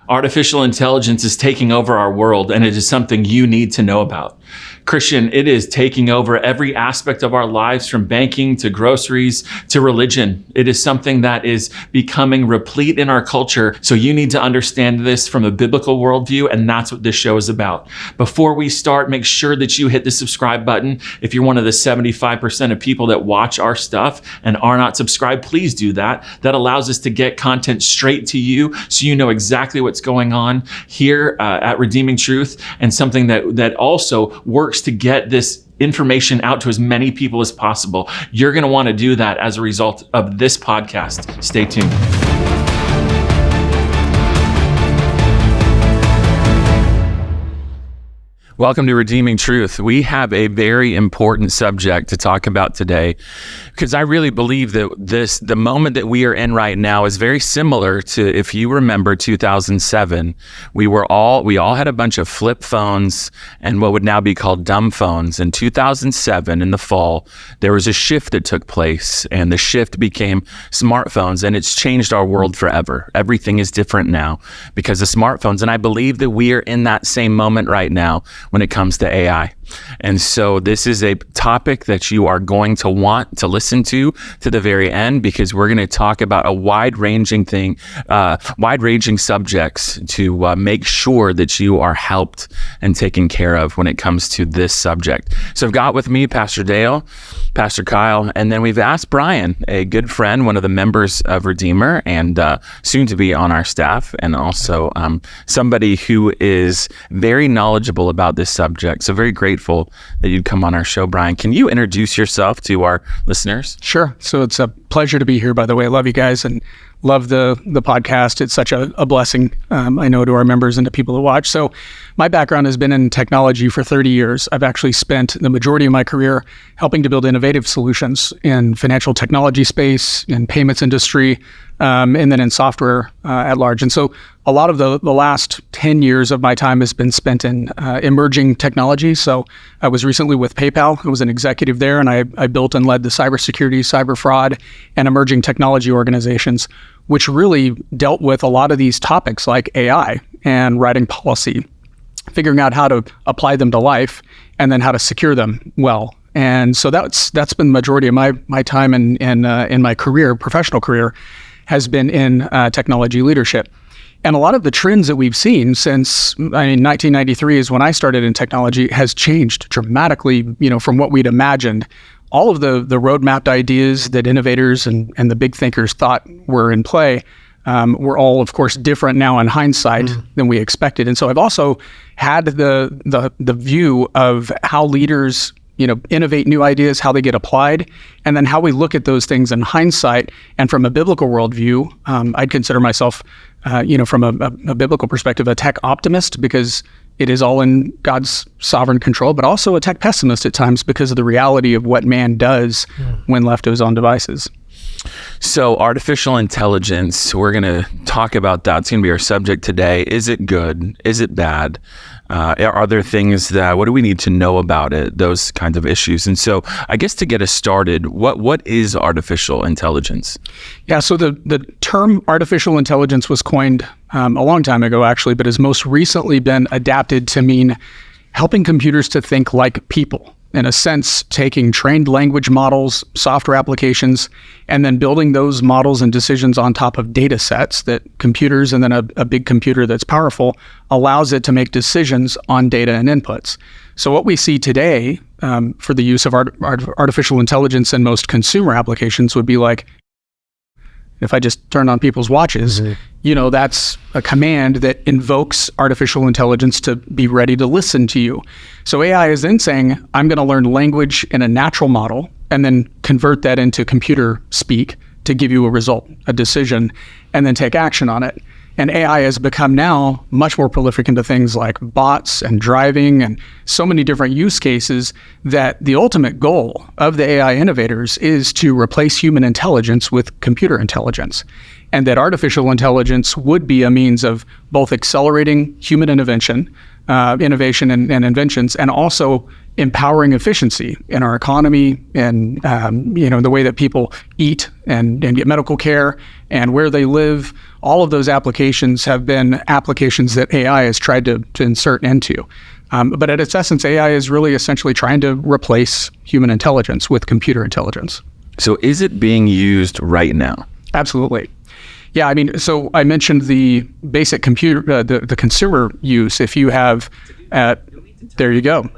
Artificial intelligence is taking over our world, and it is something you need to know about. Christian, it is taking over every aspect of our lives, from banking to groceries to religion. It is something that is becoming replete in our culture. So you need to understand this from a biblical worldview, and that's what this show is about. Before we start, make sure that you hit the subscribe button. If you're one of the 75% of people that watch our stuff and are not subscribed, please do that. That allows us to get content straight to you, so you know exactly what's going on here at Redeeming Truth, and something that also works to get this information out to as many people as possible. You're going to want to do that as a result of this podcast. Stay tuned. Welcome to Redeeming Truth. We have a very important subject to talk about today, because I really believe that the moment that we are in right now is very similar to, if you remember 2007, we all had a bunch of flip phones and what would now be called dumb phones. In 2007, in the fall, there was a shift that took place, and the shift became smartphones, and it's changed our world forever. Everything is different now because of smartphones, and I believe that we are in that same moment right now when it comes to AI. And so this is a topic that you are going to want to listen to the very end, because we're going to talk about a wide-ranging subjects to make sure that you are helped and taken care of when it comes to this subject. So I've got with me Pastor Dale, Pastor Kyle, and then we've asked Brian, a good friend, one of the members of Redeemer, and soon to be on our staff, and also somebody who is very knowledgeable about this subject. So very grateful that you'd come on our show. Brian, can you introduce yourself to our listeners? Sure. So it's a pleasure to be here, by the way. I love you guys and love the podcast. It's such a blessing, I know, to our members and to people who watch. So my background has been in technology for 30 years. I've actually spent the majority of my career helping to build innovative solutions in financial technology space, in payments industry, and then in software at large. And so a lot of the last 10 years of my time has been spent in emerging technology. So I was recently with PayPal. I was an executive there, and I built and led the cybersecurity, cyber fraud, and emerging technology organizations, which really dealt with a lot of these topics like AI and writing policy, figuring out how to apply them to life, and then how to secure them well. And so that's been the majority of my time in my career, professional career, has been in technology leadership. And a lot of the trends that we've seen since 1993 is when I started in technology has changed dramatically, from what we'd imagined. All of the roadmapped ideas that innovators and the big thinkers thought were in play were all, of course, different now in hindsight than we expected. And so I've also had the view of how leaders innovate new ideas, how they get applied, and then how we look at those things in hindsight. And from a biblical worldview, I'd consider myself, from a biblical perspective, a tech optimist, because it is all in God's sovereign control, but also a tech pessimist at times because of the reality of what man does when left to his own devices. So artificial intelligence, we're going to talk about that. It's going to be our subject today. Is it good? Is it bad? Are there things what do we need to know about it? Those kinds of issues. And so I guess to get us started, what is artificial intelligence? Yeah, so the term artificial intelligence was coined a long time ago, actually, but has most recently been adapted to mean helping computers to think like people. In a sense, taking trained language models, software applications, and then building those models and decisions on top of data sets that computers, and then a big computer that's powerful, allows it to make decisions on data and inputs. So what we see today for the use of artificial intelligence in most consumer applications would be like, if I just turn on people's watches, that's a command that invokes artificial intelligence to be ready to listen to you. So AI is then saying, I'm going to learn language in a natural model and then convert that into computer speak to give you a result, a decision, and then take action on it. And AI has become now much more prolific into things like bots and driving and so many different use cases that the ultimate goal of the AI innovators is to replace human intelligence with computer intelligence. And that artificial intelligence would be a means of both accelerating human innovation and inventions, and also empowering efficiency in our economy and the way that people eat and get medical care and where they live. All of those applications have been applications that AI has tried to insert into. But at its essence, AI is really essentially trying to replace human intelligence with computer intelligence. So is it being used right now? Absolutely. Yeah, I mean, so I mentioned the basic computer, the consumer use. If you have, there you go.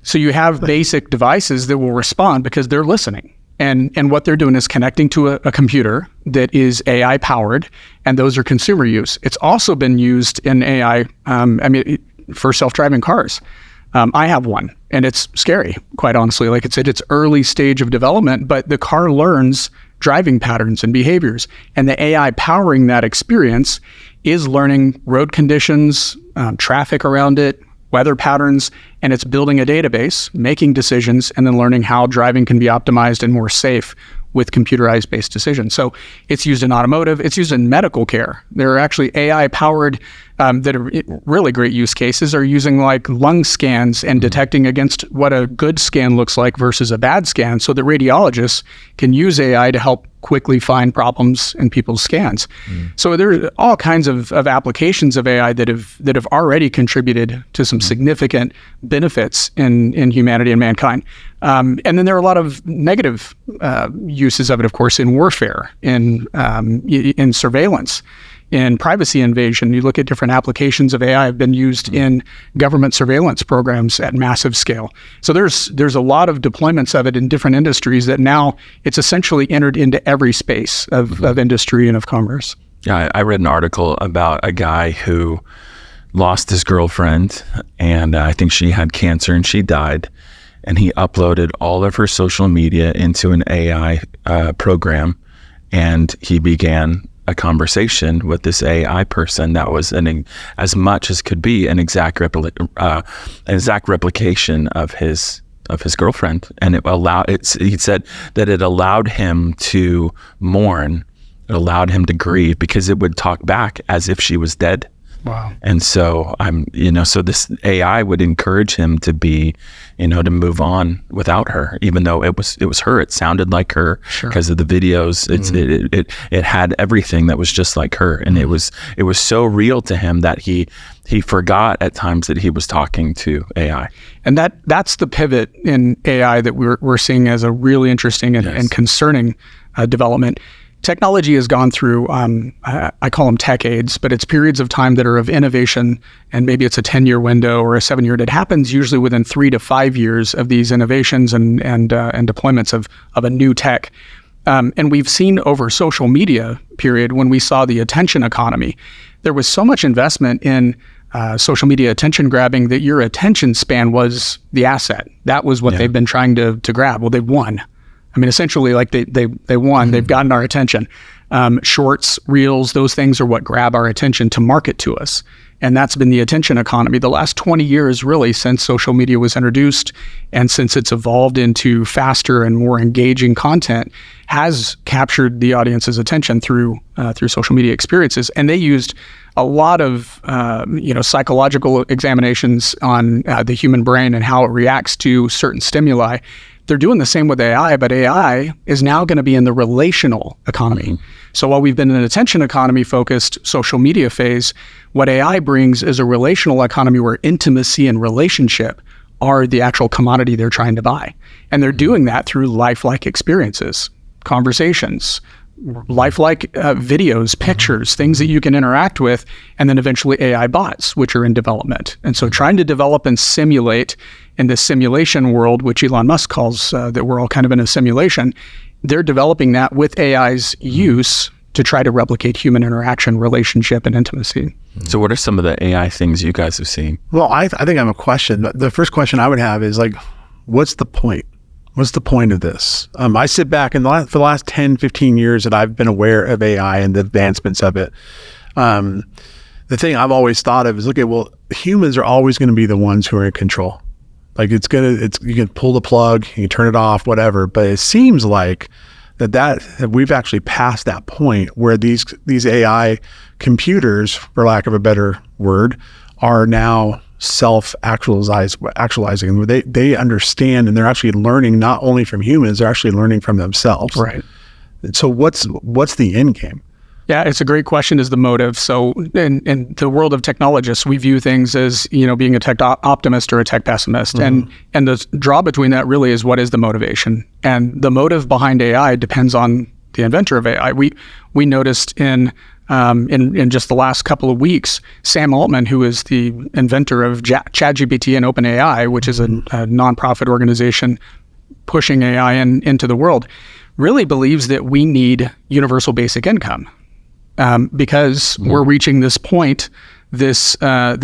So you have basic devices that will respond because they're listening. And what they're doing is connecting to a computer that is AI powered, and those are consumer use. It's also been used in AI, for self-driving cars. I have one, and it's scary, quite honestly. Like it's at its early stage of development, but the car learns driving patterns and behaviors, and the AI powering that experience is learning road conditions, traffic around it, weather patterns, and it's building a database, making decisions, and then learning how driving can be optimized and more safe with computerized-based decisions. So it's used in automotive, it's used in medical care. There are actually AI-powered that are really great use cases are using like lung scans and detecting against what a good scan looks like versus a bad scan, so that radiologists can use AI to help quickly find problems in people's scans. So there are all kinds of applications of AI that have already contributed to some significant benefits in humanity and mankind. And then there are a lot of negative uses of it, of course, in warfare, in surveillance, in privacy invasion. You look at different applications of AI have been used in government surveillance programs at massive scale. So there's a lot of deployments of it in different industries that now it's essentially entered into every space of industry and of commerce. Yeah, I read an article about a guy who lost his girlfriend, and I think she had cancer and she died. And he uploaded all of her social media into an AI program, and he began a conversation with this AI person that was as much as could be an exact replication of his girlfriend. And he said that it allowed him to mourn, it allowed him to grieve because it would talk back as if she was dead. Wow. And so so this AI would encourage him to be, to move on without her, even though it was her. It sounded like her because of the videos. It had everything that was just like her, and it was so real to him that he forgot at times that he was talking to AI. And that's the pivot in AI that we're seeing as a really interesting and concerning development. Technology has gone through, I call them tech aids, but it's periods of time that are of innovation, and maybe it's a 10-year window or a 7-year. It happens usually within 3 to 5 years of these innovations and deployments of a new tech. And we've seen over social media period, when we saw the attention economy, there was so much investment in social media attention grabbing that your attention span was the asset. That was what they've been trying to grab. Well, they've won. I mean, essentially, like they won. They've gotten our attention. Shorts, reels, those things are what grab our attention to market to us. And that's been the attention economy. The last 20 years, really, since social media was introduced and since it's evolved into faster and more engaging content, has captured the audience's attention through social media experiences. And they used a lot of psychological examinations on the human brain and how it reacts to certain stimuli. They're doing the same with AI, but AI is now going to be in the relational economy. So while we've been in an attention economy focused social media phase, what AI brings is a relational economy where intimacy and relationship are the actual commodity they're trying to buy. And they're doing that through lifelike experiences, conversations, lifelike videos, pictures, things that you can interact with, and then eventually AI bots, which are in development. And so trying to develop and simulate in this simulation world, which Elon Musk calls that we're all kind of in a simulation, they're developing that with AI's use to try to replicate human interaction, relationship, and intimacy. So what are some of the AI things you guys have seen? Well, I think I have a question. The first question I would have is like, what's the point? What's the point of this? I sit back and for the last 10, 15 years that I've been aware of AI and the advancements of it. The thing I've always thought of is, humans are always going to be the ones who are in control. Like you can pull the plug, you can turn it off, whatever. But it seems like that we've actually passed that point where these AI computers, for lack of a better word, are now self-actualizing. They understand, and they're actually learning not only from humans, they're actually learning from themselves. Right. So what's the end game? Yeah, it's a great question, is the motive. So in the world of technologists, we view things as, being a tech optimist or a tech pessimist. And the draw between that really is, what is the motivation? And the motive behind AI depends on the inventor of AI. We noticed in just the last couple of weeks, Sam Altman, who is the inventor of ChatGPT and OpenAI, which is a nonprofit organization pushing AI into the world, really believes that we need universal basic income. Because we're reaching this point, this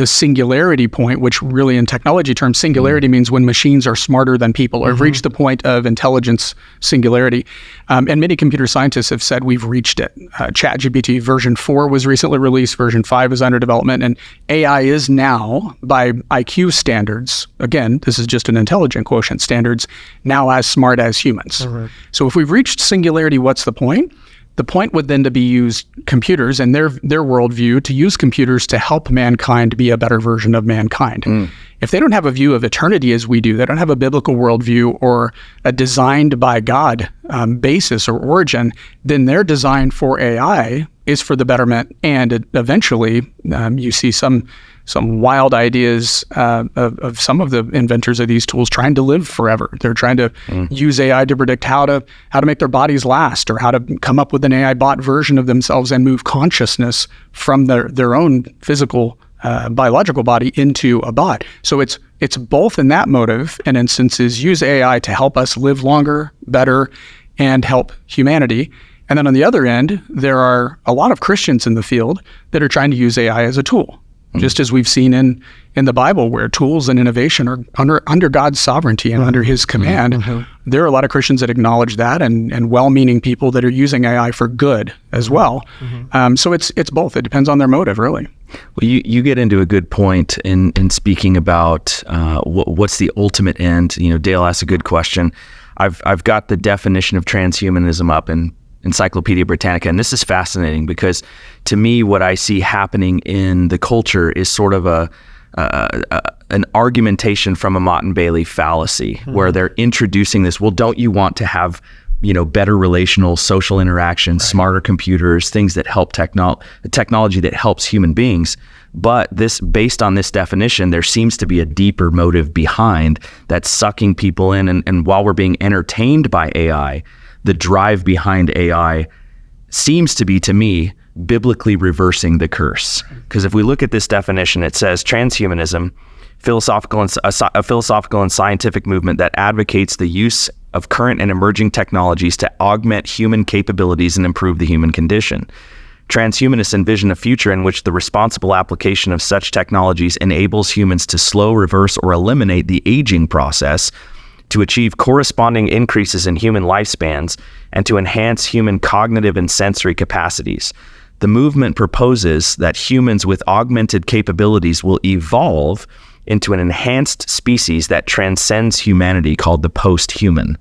singularity point, which really in technology terms, singularity means when machines are smarter than people, or have reached the point of intelligence singularity. And many computer scientists have said we've reached it. ChatGPT version 4 was recently released, version 5 is under development, and AI is now, by IQ standards, again, this is just an intelligent quotient standards, now as smart as humans. So if we've reached singularity, what's the point? The point would then to be use computers and their worldview to use computers to help mankind be a better version of mankind. If they don't have a view of eternity as we do, they don't have a biblical worldview or a designed by God basis or origin, then their design for AI is for the betterment. And eventually you see some wild ideas of some of the inventors of these tools trying to live forever. They're trying to use AI to predict how to make their bodies last, or how to come up with an AI bot version of themselves and move consciousness from their own physical biological body into a bot. So it's both in that motive, in instances, use AI to help us live longer, better, and help humanity. And then on the other end, there are a lot of Christians in the field that are trying to use AI as a tool. Just as we've seen in the Bible, where tools and innovation are under God's sovereignty and under his command. There are a lot of Christians that acknowledge that, and well-meaning people that are using AI for good as well. So it's both. It depends on their motive, really. Well, you get into a good point in speaking about what's the ultimate end. Dale asked a good question. I've got the definition of transhumanism up in Encyclopedia Britannica, and this is fascinating because, to me, what I see happening in the culture is sort of an argumentation from a Mott and Bailey fallacy, where they're introducing this. Well, don't you want to have better relational social interactions, smarter computers, things that help technology that helps human beings? But based on this definition, there seems to be a deeper motive behind that's sucking people in. And while we're being entertained by AI, the drive behind AI seems to be, to me, biblically reversing the curse. Because if we look at this definition, it says transhumanism, a philosophical and scientific movement that advocates the use of current and emerging technologies to augment human capabilities and improve the human condition. Transhumanists envision a future in which the responsible application of such technologies enables humans to slow, reverse, or eliminate the aging process, to achieve corresponding increases in human lifespans, and to enhance human cognitive and sensory capacities. The movement proposes that humans with augmented capabilities will evolve into an enhanced species that transcends humanity, called the post-human.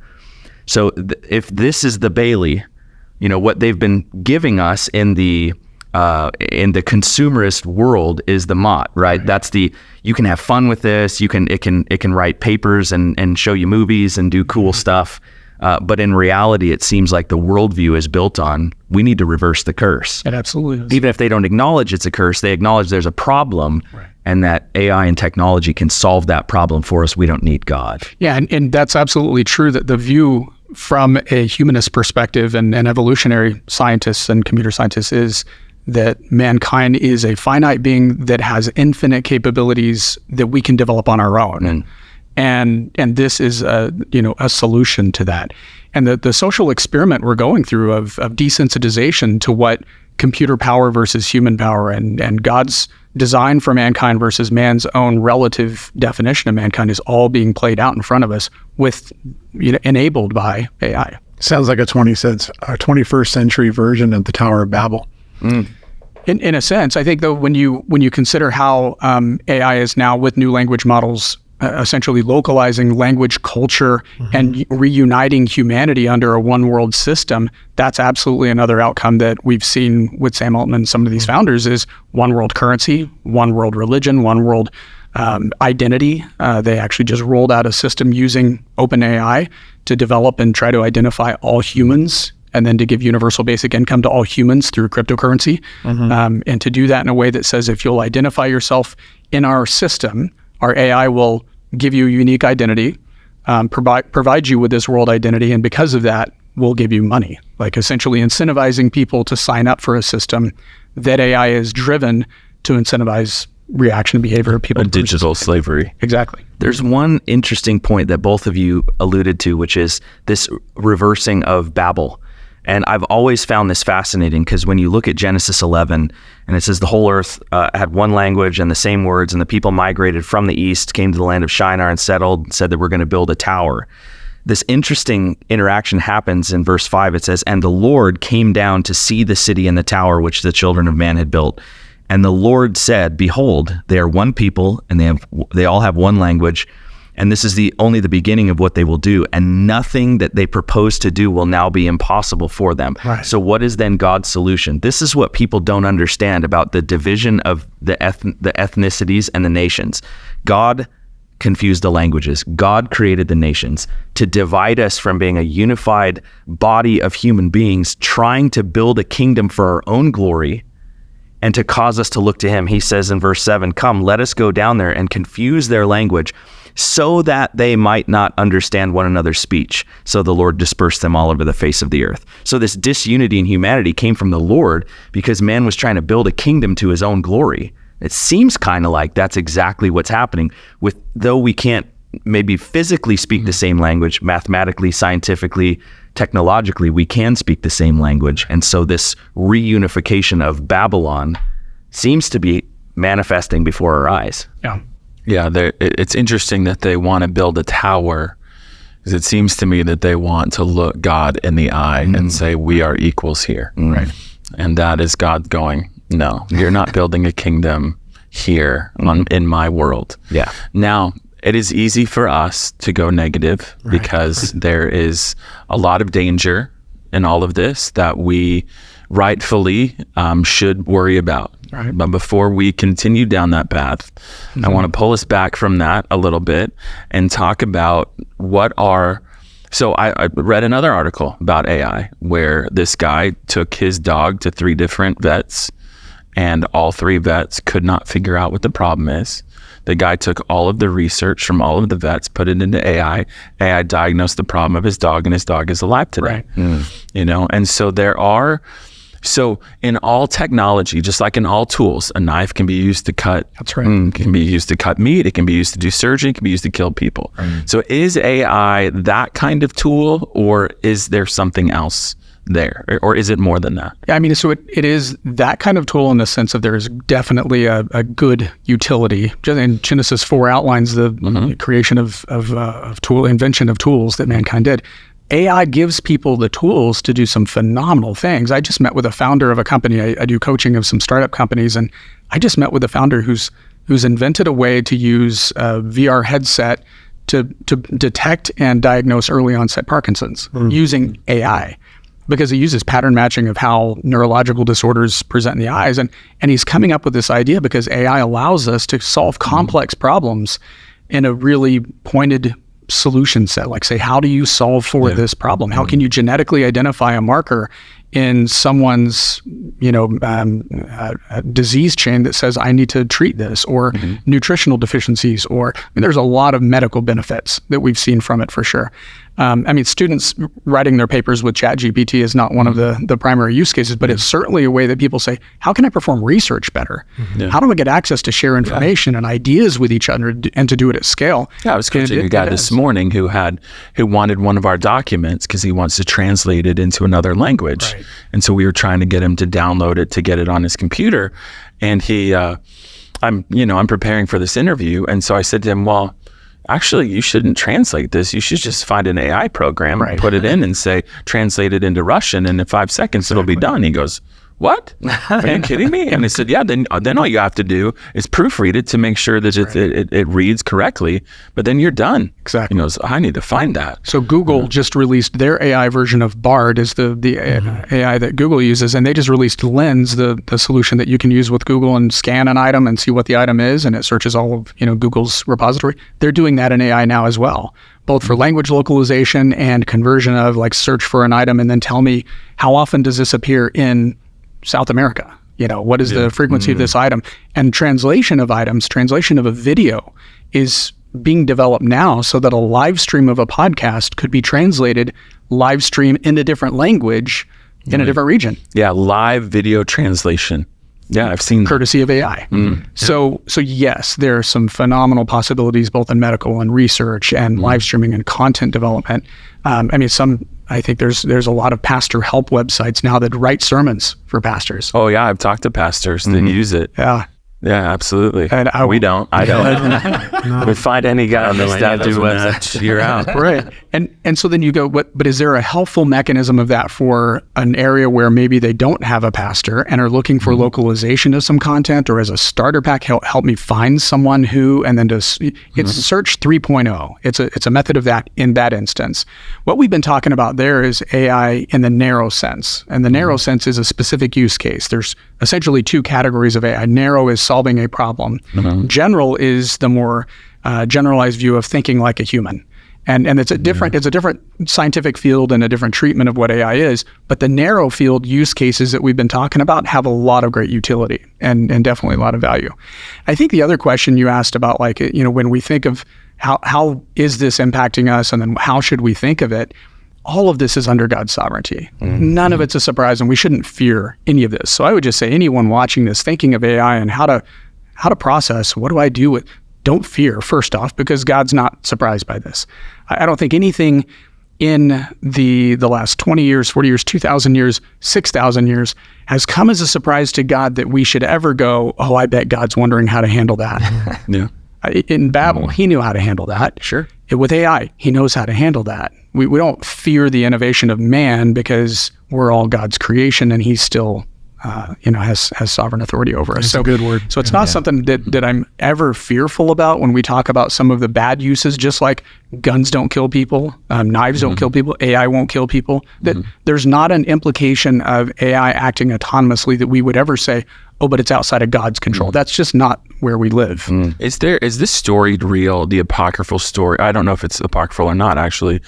So if this is the Bailey, what they've been giving us in the consumerist world is the Mott, right? That's you can have fun with this. It can write papers and show you movies and do cool stuff. But in reality, it seems like the worldview is built on, we need to reverse the curse. It absolutely is. Even if they don't acknowledge it's a curse, they acknowledge there's a problem, and that AI and technology can solve that problem for us. We don't need God. Yeah, and that's absolutely true, that the view from a humanist perspective and evolutionary scientists and computer scientists is that mankind is a finite being that has infinite capabilities that we can develop on our own. And this is a solution to that. And the social experiment we're going through of desensitization to what computer power versus human power and God's design for mankind versus man's own relative definition of mankind is all being played out in front of us, enabled by AI. Sounds like a 21st century version of the Tower of Babel. In a sense, I think, though, when you consider how AI is now, with new language models, essentially localizing language, culture, and reuniting humanity under a one world system, that's absolutely another outcome that we've seen with Sam Altman and some of these founders, is one world currency, one world religion, one world Identity, they actually just rolled out a system using OpenAI to develop and try to identify all humans, and then to give universal basic income to all humans through cryptocurrency. And to do that in a way that says, if you'll identify yourself in our system, our AI will give you a unique identity, provide you with this world identity, and because of that, we'll give you money. Like essentially incentivizing people to sign up for a system that AI is driven to incentivize reaction behavior of people. Digital slavery. Exactly. There's one interesting point that both of you alluded to, which is this reversing of Babel. And I've always found this fascinating because when you look at Genesis 11, and it says the whole earth had one language and the same words, and the people migrated from the east, came to the land of Shinar and settled, said that we're going to build a tower. This interesting interaction happens in verse 5. It says, and the Lord came down to see the city and the tower which the children of man had built. And the Lord said, behold, they are one people, and they all have one language, and this is only the beginning of what they will do, and nothing that they propose to do will now be impossible for them. Right. So what is then God's solution? This is what people don't understand about the division of the ethnicities and the nations. God confused the languages. God created the nations to divide us from being a unified body of human beings, trying to build a kingdom for our own glory, and to cause us to look to him. He says in verse 7, come, let us go down there and confuse their language so that they might not understand one another's speech. So the Lord dispersed them all over the face of the earth. So this disunity in humanity came from the Lord because man was trying to build a kingdom to his own glory. It seems kind of like that's exactly what's happening. Though we can't maybe physically speak the same language, mathematically, scientifically, technologically, we can speak the same language. And so this reunification of Babylon seems to be manifesting before our eyes. Yeah, it's interesting that they want to build a tower, because it seems to me that they want to look God in the eye and say, we are equals here. Right. And that is God going, no, you're not building a kingdom here in my world. Yeah. Now, it is easy for us to go negative because there is a lot of danger in all of this that we rightfully should worry about. Right. But before we continue down that path, I want to pull us back from that a little bit and talk about so I read another article about AI where this guy took his dog to 3 different vets, and all 3 vets could not figure out what the problem is. The guy took all of the research from all of the vets, put it into AI. AI diagnosed the problem of his dog, and his dog is alive today. You know, and so in all technology, just like in all tools, a knife can be used to cut. That's right. Can be used to cut meat. It can be used to do surgery. It can be used to kill people. So is AI that kind of tool, or is there something else there, or is it more than that? Yeah, I mean, so it is that kind of tool in the sense of there's definitely a good utility. And Genesis 4 outlines the creation of invention of tools that mankind did. AI gives people the tools to do some phenomenal things. I just met with a founder of a company. I do coaching of some startup companies, and I just met with a founder who's invented a way to use a VR headset to detect and diagnose early onset Parkinson's using AI, because he uses pattern matching of how neurological disorders present in the eyes. And he's coming up with this idea because AI allows us to solve complex problems in a really pointed solution set. Like, say, how do you solve for this problem? How can you genetically identify a marker in someone's, disease chain that says, I need to treat this, or nutritional deficiencies, or there's a lot of medical benefits that we've seen from it for sure. Students writing their papers with ChatGPT is not one of the primary use cases, but it's certainly a way that people say, how can I perform research better? How do I get access to share information and ideas with each other and to do it at scale? Yeah, I was coaching a guy this morning who wanted one of our documents because he wants to translate it into another language. Right. And so we were trying to get him to download it to get it on his computer. And I'm preparing for this interview. And so I said to him, well, actually, you shouldn't translate this. You should just find an AI program, put it in and say, translate it into Russian. And in 5 seconds, it'll be done. He goes, what? Are you kidding me? And I said, yeah, then all you have to do is proofread it to make sure that it reads correctly, but then you're done. Exactly. He goes, I need to find that. So Google just released their AI version of Bard, is the AI that Google uses, and they just released Lens, the solution that you can use with Google and scan an item and see what the item is, and it searches all of Google's repository. They're doing that in AI now as well, both for language localization and conversion of like search for an item and then tell me how often does this appear in South America? What is the frequency of this item? And translation of items, translation of a video is being developed now so that a live stream of a podcast could be translated live stream in a different language in a different region. Yeah, live video translation. Yeah, I've seen courtesy of AI. So yes, there are some phenomenal possibilities both in medical and research and live streaming and content development. I think there's a lot of pastor help websites now that write sermons for pastors. Oh yeah, I've talked to pastors that use it. Yeah, absolutely. And we don't. I don't. We find any guy on the staff doing that, you're out. Right. And so then you go, but is there a helpful mechanism of that for an area where maybe they don't have a pastor and are looking for localization of some content, or as a starter pack, help me find someone who, and then it's Search 3.0. It's a method of that in that instance. What we've been talking about there is AI in the narrow sense. And the narrow sense is a specific use case. There's essentially two categories of AI. Narrow is solving a problem. General is the more generalized view of thinking like a human. And it's a different scientific field and a different treatment of what AI is. But the narrow field use cases that we've been talking about have a lot of great utility and definitely a lot of value. I think the other question you asked about, like, when we think of how is this impacting us, and then how should we think of it? All of this is under God's sovereignty. None of it's a surprise, and we shouldn't fear any of this. So I would just say anyone watching this, thinking of AI and how to process, what do I do with, don't fear, first off, because God's not surprised by this. I don't think anything in the last 20 years, 40 years, 2,000 years, 6,000 years has come as a surprise to God that we should ever go, oh, I bet God's wondering how to handle that. In Babel, he knew how to handle that. Sure. With AI, he knows how to handle that. We don't fear the innovation of man because we're all God's creation and he still has sovereign authority over us. That's a good word. So it's not something that I'm ever fearful about when we talk about some of the bad uses, just like guns don't kill people, knives don't kill people, AI won't kill people. That there's not an implication of AI acting autonomously that we would ever say, oh, but it's outside of God's control. That's just not where we live. Is this story real, the apocryphal story? I don't know if it's apocryphal or not, actually.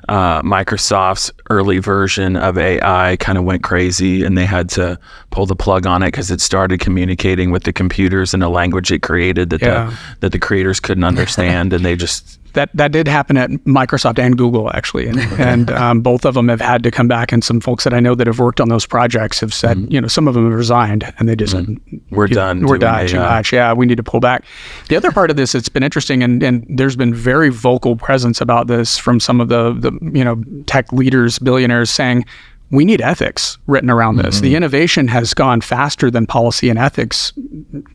Microsoft's early version of AI kind of went crazy and they had to pull the plug on it because it started communicating with the computers in a language it created that the creators couldn't understand, and they just... That did happen at Microsoft and Google, actually, and both of them have had to come back. And some folks that I know that have worked on those projects have said, some of them have resigned, and they just said, we're done. We're done too much. Yeah, we need to pull back. The other part of this, it's been interesting, and there's been very vocal presence about this from some of the tech leaders, billionaires, saying we need ethics written around this. The innovation has gone faster than policy and ethics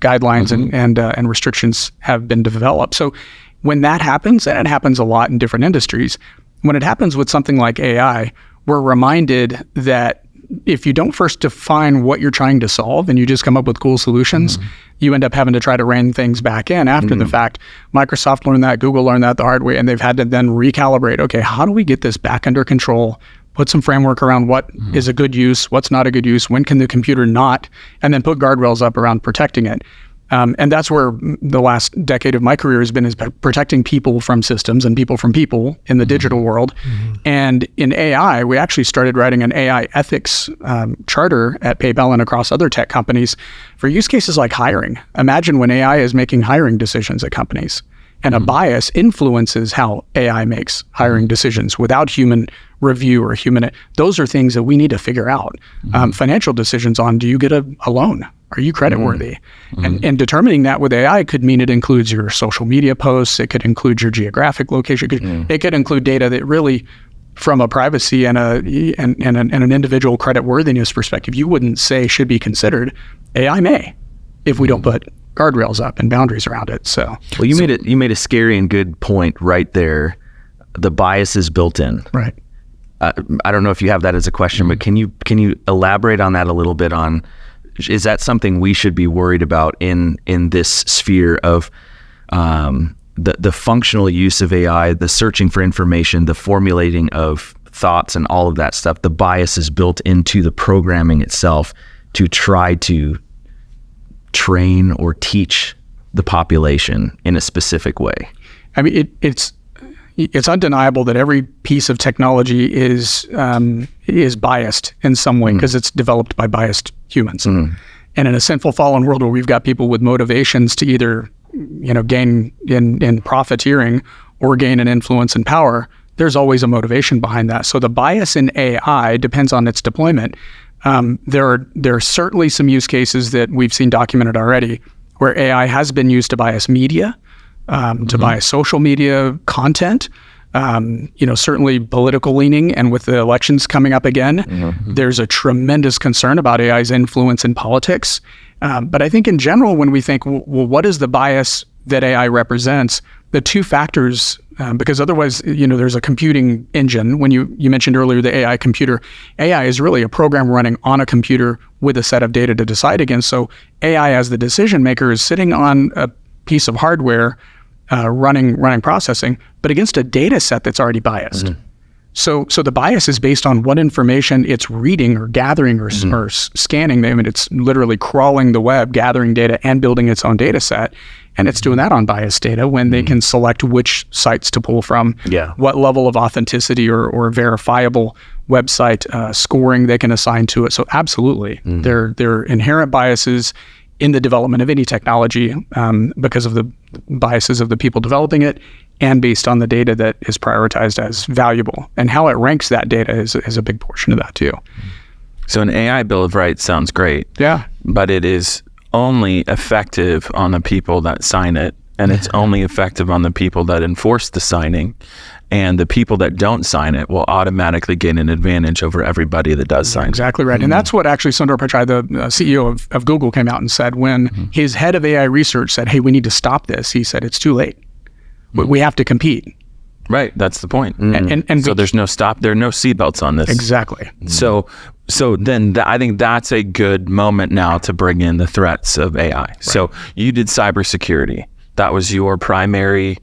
guidelines and restrictions have been developed. So when that happens, and it happens a lot in different industries, when it happens with something like AI, we're reminded that if you don't first define what you're trying to solve and you just come up with cool solutions, you end up having to try to rein things back in after the fact. Microsoft learned that, Google learned that the hard way, and they've had to then recalibrate, okay, how do we get this back under control? Put some framework around what is a good use, what's not a good use, when can the computer not, and then put guardrails up around protecting it. And that's where the last decade of my career has been, is protecting people from systems and people from people in the digital world. And in AI, we actually started writing an AI ethics charter at PayPal and across other tech companies for use cases like hiring. Imagine when AI is making hiring decisions at companies, and a bias influences how AI makes hiring decisions without human review or human. Those are things that we need to figure out. Financial decisions on, do you get a loan? Are you creditworthy? And determining that with AI could mean it includes your social media posts. It could include your geographic location. It could include data that really, from a privacy and an individual creditworthiness perspective, you wouldn't say should be considered. AI may, if we don't put guardrails up and boundaries around it. So, well, you made a scary and good point right there. The bias is built in. Right. I don't know if you have that as a question, but can you elaborate on that a little bit? On, is that something we should be worried about in this sphere of the functional use of AI, the searching for information, the formulating of thoughts, and all of that stuff? The bias is built into the programming itself to try to train or teach the population in a specific way. I mean, it's undeniable that every piece of technology is biased in some way because it's developed by biased humans. And in a sinful, fallen world where we've got people with motivations to either, gain in profiteering or gain in influence and power, there's always a motivation behind that. So the bias in AI depends on its deployment. There are certainly some use cases that we've seen documented already where AI has been used to bias media, to bias social media content, certainly political leaning. And with the elections coming up again, there's a tremendous concern about AI's influence in politics. But I think in general, when we think, well, what is the bias that AI represents? The two factors, because otherwise, there's a computing engine. When you mentioned earlier the AI computer, AI is really a program running on a computer with a set of data to decide against. So AI as the decision maker is sitting on a piece of hardware running processing, but against a data set that's already biased. So the bias is based on what information it's reading or gathering or scanning. I mean, it's literally crawling the web, gathering data and building its own data set. And it's doing that on biased data when they can select which sites to pull from, what level of authenticity or verifiable website scoring they can assign to it. So absolutely, there are inherent biases in the development of any technology because of the biases of the people developing it and based on the data that is prioritized as valuable. And how it ranks that data is a big portion of that too. So an AI Bill of Rights sounds great. Yeah. But it is only effective on the people that sign it, and it's only effective on the people that enforce the signing. And the people that don't sign it will automatically gain an advantage over everybody that does sign. Exactly right. And that's what actually Sundar Pichai, the CEO of Google, came out and said when his head of AI research said, hey, we need to stop this. He said, it's too late. We have to compete. Right. That's the point. And so there's no stop. There are no seatbelts on this. Exactly. So then I think that's a good moment now to bring in the threats of AI. Right. So you did cybersecurity. That was your primary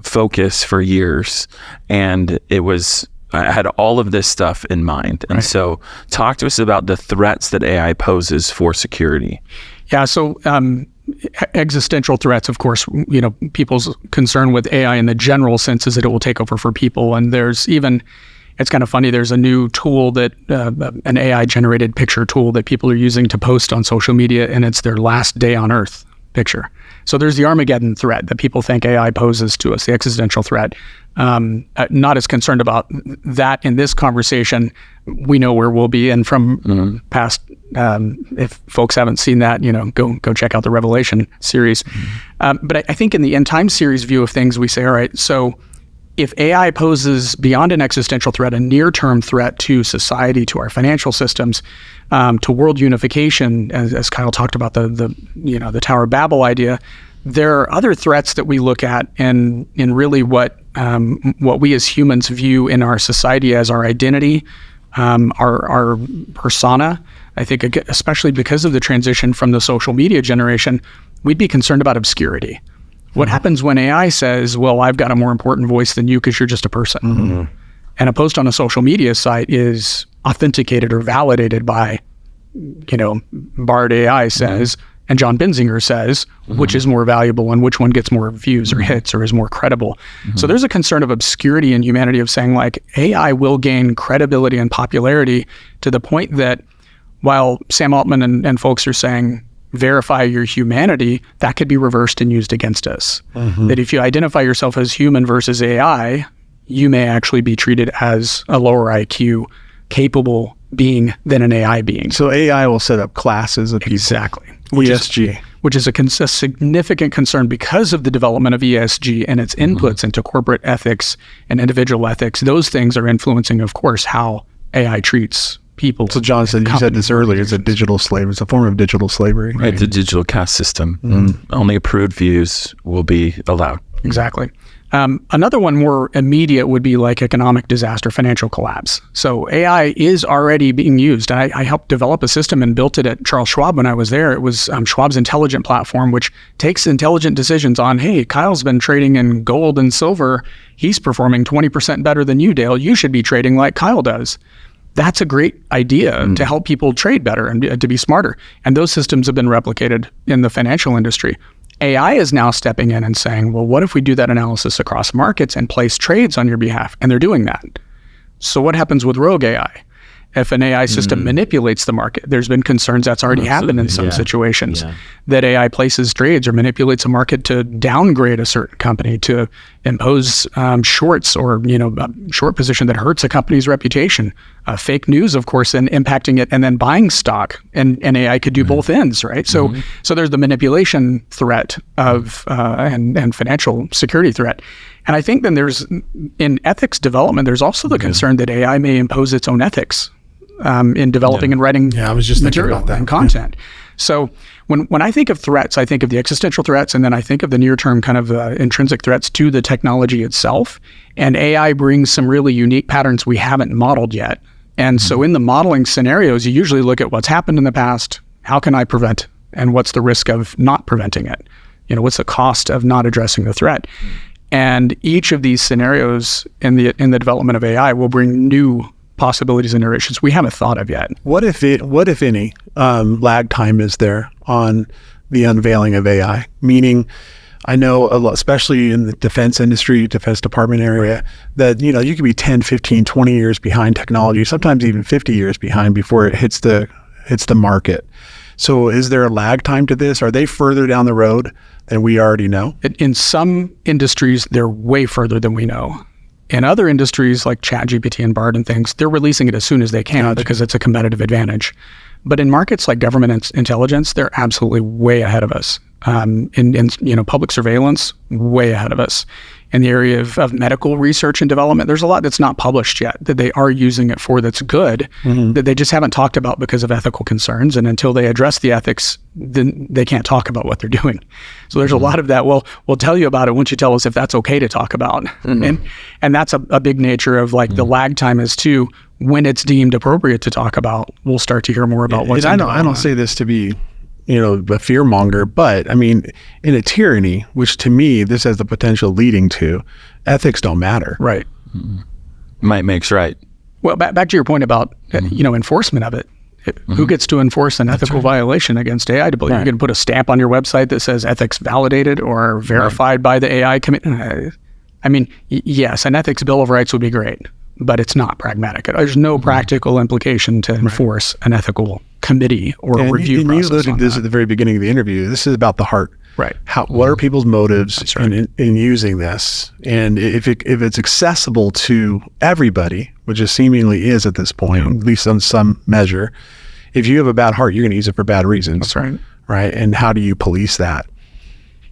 focus for years, and I had all of this stuff in mind. And so talk to us about the threats that AI poses for security. Yeah, so existential threats, of course, people's concern with AI in the general sense is that it will take over for people. And there's even, it's kind of funny, there's a new tool that, an AI generated picture tool that people are using to post on social media, and it's their last day on Earth picture. So there's the Armageddon threat that people think AI poses to us, the existential threat. Not as concerned about that in this conversation. We know where we'll be, and from past, if folks haven't seen that, go check out the Revelation series. But I think in the End Time series view of things, we say, all right, so if AI poses beyond an existential threat, a near-term threat to society, to our financial systems, to world unification, as Kyle talked about the Tower of Babel idea, there are other threats that we look at in really what we as humans view in our society as our identity, our persona. I think especially because of the transition from the social media generation, we'd be concerned about obscurity. What happens when AI says, well, I've got a more important voice than you because you're just a person. And a post on a social media site is authenticated or validated by, Bard AI says, and Jon Benzinger says, which is more valuable and which one gets more views or hits or is more credible. So there's a concern of obscurity in humanity of saying like AI will gain credibility and popularity to the point that while Sam Altman and folks are saying, verify your humanity, that could be reversed and used against us. That if you identify yourself as human versus AI, you may actually be treated as a lower IQ capable being than an AI being. So AI will set up classes of people. Exactly. ESG. Which is a significant concern because of the development of ESG and its inputs into corporate ethics and individual ethics. Those things are influencing, of course, how AI treats people. So John said, you said this earlier, it's a digital slavery. It's a form of digital slavery. Right, the digital caste system. Only approved views will be allowed. Exactly. Another one more immediate would be like economic disaster, financial collapse. So AI is already being used. I helped develop a system and built it at Charles Schwab when I was there. It was Schwab's intelligent platform, which takes intelligent decisions on, hey, Kyle's been trading in gold and silver. He's performing 20% better than you, Dale. You should be trading like Kyle does. That's a great idea to help people trade better and to be smarter. And those systems have been replicated in the financial industry. AI is now stepping in and saying, well, what if we do that analysis across markets and place trades on your behalf? And they're doing that. So what happens with rogue AI? If an AI system manipulates the market, there's been concerns that's already happened in some situations, that AI places trades or manipulates a market to downgrade a certain company, to impose shorts or a short position that hurts a company's reputation. Fake news, of course, and impacting it, and then buying stock. And AI could do both ends, right? So there's the manipulation threat of and financial security threat. And I think then there's, in ethics development, there's also the concern that AI may impose its own ethics in developing and writing I was just thinking material about that. and content. So when I think of threats, I think of the existential threats, and then I think of the near-term kind of intrinsic threats to the technology itself. And AI brings some really unique patterns we haven't modeled yet. And so in the modeling scenarios, you usually look at what's happened in the past, how can I prevent, and what's the risk of not preventing it? What's the cost of not addressing the threat? And each of these scenarios in the development of AI will bring new possibilities and iterations we haven't thought of yet. What if any lag time is there on the unveiling of AI? Meaning, I know a lot, especially in the defense industry, defense department area, that you could be 10, 15, 20 years behind technology, sometimes even 50 years behind before it hits the market. So is there a lag time to this? Are they further down the road than we already know? In some industries, they're way further than we know. In other industries like ChatGPT and Bard and things, they're releasing it as soon as they can because it's a competitive advantage. But in markets like government intelligence, they're absolutely way ahead of us. In public surveillance, way ahead of us. In the area of medical research and development, there's a lot that's not published yet that they are using it for that's good, that they just haven't talked about because of ethical concerns. And until they address the ethics, then they can't talk about what they're doing. So there's a lot of that. Well, we'll tell you about it once you tell us if that's okay to talk about. And that's a big nature of the lag time is too, when it's deemed appropriate to talk about, we'll start to hear more about what's I don't say this to be a fear monger, but I mean, in a tyranny, which to me, this has the potential leading to, ethics don't matter. Right. Might makes right. Well, back to your point about, enforcement of it. Who gets to enforce an ethical violation against AI? You can put a stamp on your website that says ethics validated or verified by the AI committee. I mean, yes, an ethics bill of rights would be great, but it's not pragmatic. There's no practical implication to enforce an ethical committee or review process. You alluded to this at the very beginning of the interview. This is about the heart. Right. What are people's motives in using this? And if it's accessible to everybody, which it seemingly is at this point, at least on some measure, if you have a bad heart, you're going to use it for bad reasons. That's right. Right. And how do you police that?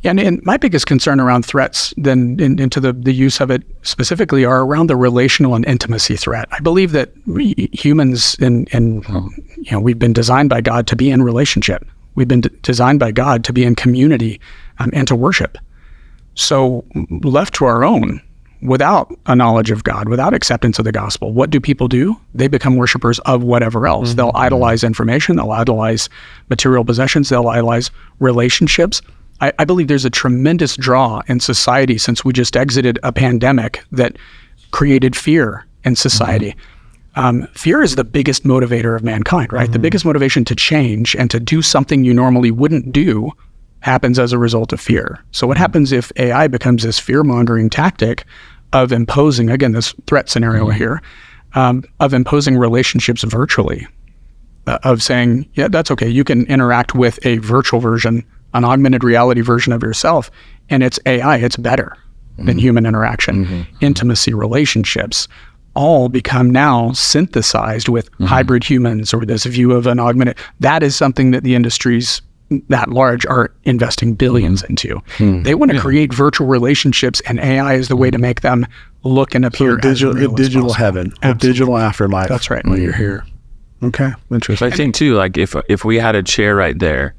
Yeah, and my biggest concern around threats then into the use of it specifically are around the relational and intimacy threat. I believe that humans we've been designed by God to be in relationship. We've been designed by God to be in community and to worship. So left to our own, without a knowledge of God, without acceptance of the gospel, what do people do? They become worshipers of whatever else. They'll idolize information. They'll idolize material possessions. They'll idolize relationships. I believe there's a tremendous draw in society since we just exited a pandemic that created fear in society. Fear is the biggest motivator of mankind, right? The biggest motivation to change and to do something you normally wouldn't do happens as a result of fear. So what happens if AI becomes this fear-mongering tactic of imposing, again, this threat scenario here, of imposing relationships virtually, of saying, yeah, that's okay. You can interact with a virtual version, an augmented reality version of yourself, and it's AI, it's better than human interaction. Intimacy, relationships, all become now synthesized with hybrid humans or this view of an augmented. That is something that the industries that large are investing billions into. They want to create virtual relationships, and AI is the way to make them look and appear digital heaven, a digital afterlife. That's right. When you're here. Okay, interesting. But I think too, like if we had a chair right there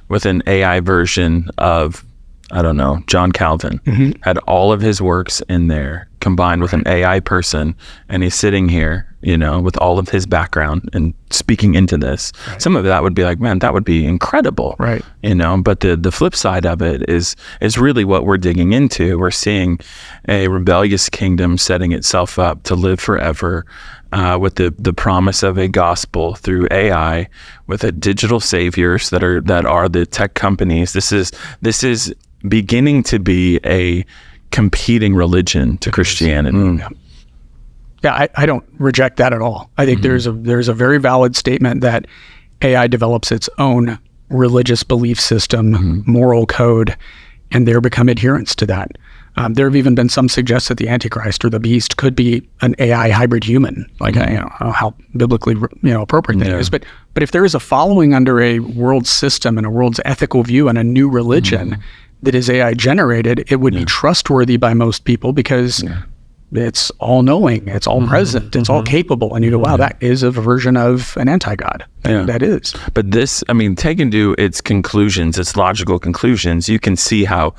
with an AI version of I don't know, John Calvin had all of his works in there combined with an AI person, and he's sitting here, with all of his background and speaking into this. Some of that would be like, man, that would be incredible. Right. But the flip side of it is really what we're digging into. We're seeing a rebellious kingdom setting itself up to live forever, with the promise of a gospel through AI, with a digital saviors that are the tech companies. This is beginning to be a competing religion to Christianity. Yeah, I don't reject that at all. I think there's a very valid statement that AI develops its own religious belief system, moral code, and there become adherents to that. There have even been some suggest that the Antichrist or the beast could be an AI hybrid human. Like, I don't know how biblically appropriate that is, but if there is a following under a world system and a world's ethical view and a new religion that is AI generated, it would be trustworthy by most people because it's all knowing, it's all present, it's all capable, and you go, wow, that is a version of an anti-God. That is. But this, taken to its conclusions, its logical conclusions, you can see how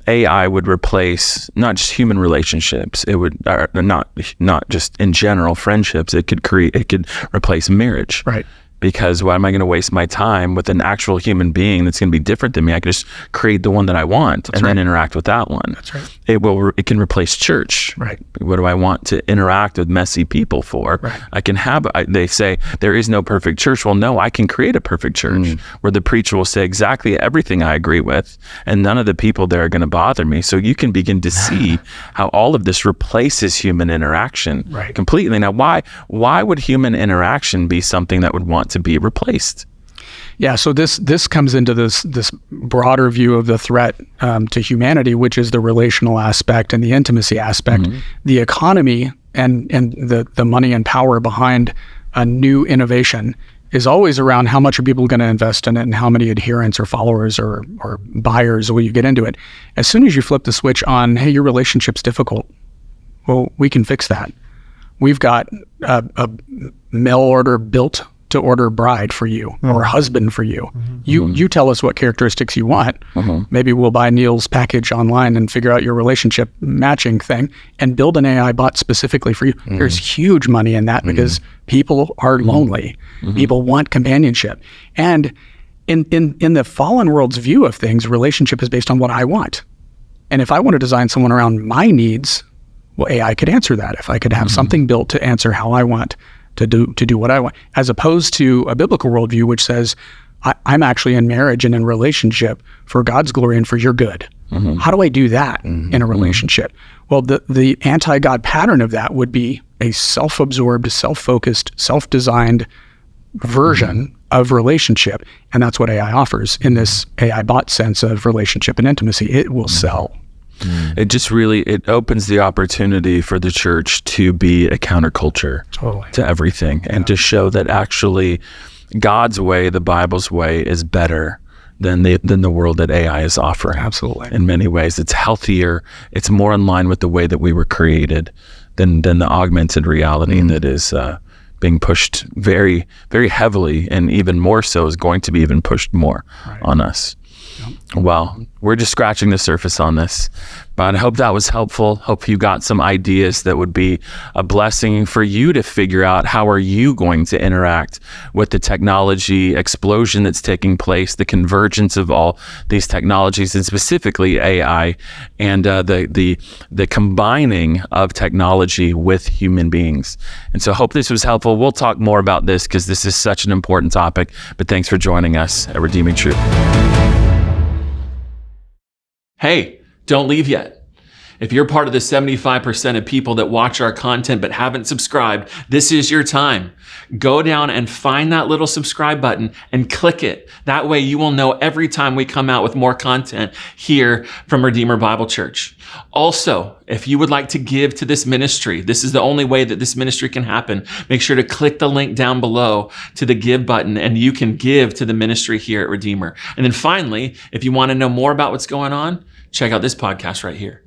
AI would replace not just human relationships. It would not just in general friendships. It could replace marriage. Right. Because why am I going to waste my time with an actual human being that's going to be different than me? I can just create the one that I want then interact with that one. That's right. It can replace church. Right. What do I want to interact with messy people for? Right. I can they say there is no perfect church. Well, no, I can create a perfect church where the preacher will say exactly everything I agree with, and none of the people there are going to bother me. So you can begin to see how all of this replaces human interaction completely. Now, why would human interaction be something that would want to be replaced? Yeah, so this comes into this broader view of the threat to humanity, which is the relational aspect and the intimacy aspect. The economy and the money and power behind a new innovation is always around how much are people going to invest in it and how many adherents or followers or buyers will you get into it. As soon as you flip the switch on, hey, your relationship's difficult, well, we can fix that. We've got a mail order built to order bride for you or husband for you. You tell us what characteristics you want. Maybe we'll buy Neil's package online and figure out your relationship matching thing and build an AI bot specifically for you. There's huge money in that because people are lonely. People want companionship. And in the fallen world's view of things, relationship is based on what I want. And if I want to design someone around my needs, well, AI could answer that. If I could have something built to answer how I want to do what I want, as opposed to a biblical worldview, which says, I'm actually in marriage and in relationship for God's glory and for your good. How do I do that in a relationship? Well, the anti-God pattern of that would be a self-absorbed, self-focused, self-designed version of relationship. And that's what AI offers in this AI bot sense of relationship and intimacy. It will sell. It just it opens the opportunity for the church to be a counterculture to everything and to show that actually God's way, the Bible's way, is better than the world that AI is offering. Absolutely. In many ways, it's healthier. It's more in line with the way that we were created than the augmented reality that is being pushed very, very heavily, and even more so is going to be even pushed more on us. Well, we're just scratching the surface on this, but I hope that was helpful. Hope you got some ideas that would be a blessing for you to figure out how are you going to interact with the technology explosion that's taking place, the convergence of all these technologies, and specifically AI, and the combining of technology with human beings. And so hope this was helpful. We'll talk more about this because this is such an important topic, but thanks for joining us at Redeeming Truth. Hey, don't leave yet. If you're part of the 75% of people that watch our content but haven't subscribed, this is your time. Go down and find that little subscribe button and click it. That way you will know every time we come out with more content here from Redeemer Bible Church. Also, if you would like to give to this ministry, this is the only way that this ministry can happen. Make sure to click the link down below to the give button and you can give to the ministry here at Redeemer. And then finally, if you want to know more about what's going on, check out this podcast right here.